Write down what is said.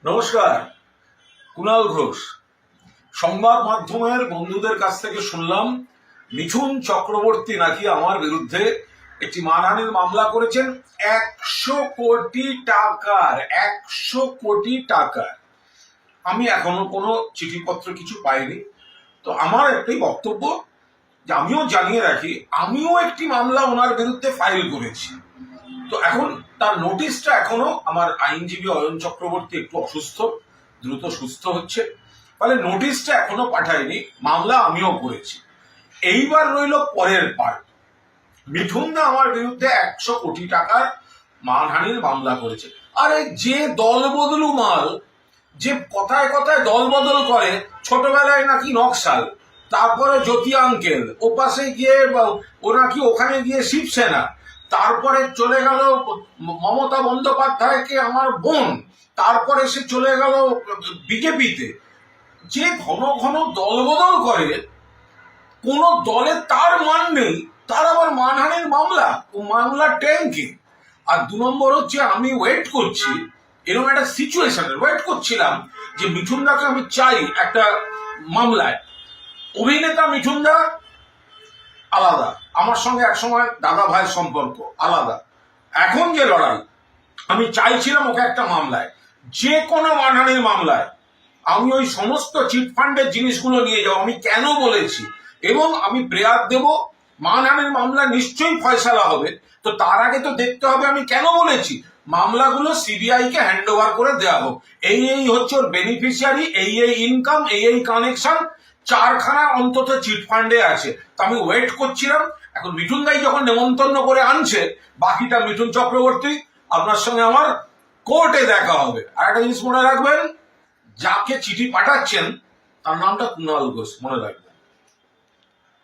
নমস্কার। কুণাল ঘোষ। সংবাদ মাধ্যমের বন্ধুদের কাছ থেকে শুনলাম মিঠুন চক্রবর্তী নাকি আমার বিরুদ্ধে একটি মানহানির মামলা করেছেন 100 কোটি টাকার। আমি এখনো কোনো চিঠিপত্র কিছু পাইনি। তো আমার একটাই বক্তব্য যে আমিও জানিয়ে রাখি, আমিও একটি মামলা ওনার বিরুদ্ধে ফাইল করেছি। তো এখন তার নোটিশটা এখনো আমার আইনজীবী অয়ন চক্রবর্তী একটু অসুস্থ, দ্রুত সুস্থ হচ্ছে, ফলে নোটিশটা এখনো পাঠায়নি। মামলা আমিও করেছি। এইবার রইল পরের পার্ট। মিঠুন দা আমার বিরুদ্ধে 100 কোটি টাকার মানহানির মামলা করেছে। আরে যে দল বদলু মাল, যে কথায় কথায় দল বদল করে, ছোটবেলায় নাকি নকশাল, তারপরে জ্যোতি আঙ্কেল, ওপাশে গিয়ে ও নাকি ওখানে গিয়ে শিবসেনা, তারপরে চলে গেল মমতা বন্দ্যোপাধ্যায়কে আমার বোন, তারপরে সে চলে গেল বিজেপিতে। যে ঘন ঘন দল বদল করে, কোন দলে তার মান নেই, তার আবার মানহানির মামলা ট্যাঙ্কি। আর 2 নম্বর হচ্ছে, আমি ওয়েট করছি, এরকম একটা সিচুয়েশনের ওয়েট করছিলাম যে মিঠুন দাকে আমি চাই একটা মামলায়। অভিনেতা মিঠুন দা আলাদা, আমার সঙ্গে একসময় দাদা ভাইয়ের সম্পর্ক আলাদা। এখন যে লড়াই, আমি চাইছিলাম ওকে একটা মামলায়, যে কোনো মানহানির মামলায় আমি ওই সমস্ত চিটফান্ডের জিনিসগুলো নিয়ে যাবো। আমি কেন বলেছি, এবং আমি প্রেয়ার দেব, মানহানির মামলা নিশ্চয়ই ফয়সালা হবে। তো তার আগে তো দেখতে হবে আমি কেন বলেছি। মামলাগুলো সিবিআই কে হ্যান্ড ওভার করে দেওয়া হোক। এই হচ্ছে ওর বেনিফিশিয়ারি, এই ইনকাম, এই কানেকশন, 4খানা অন্তত চিটফান্ডে আছে। তো আমি ওয়েট করছিলাম। এখন মিঠুন দাই যখন নেমন্তন্ন করে আনছে, বাকিটা মিঠুন চক্রবর্তী, আপনার সঙ্গে আমার কোর্টে দেখা হবে। আর একটা জিনিস মনে রাখবেন, যাকে চিঠি পাঠাচ্ছেন তার নামটা কুণাল ঘোষ, মনে রাখবেন।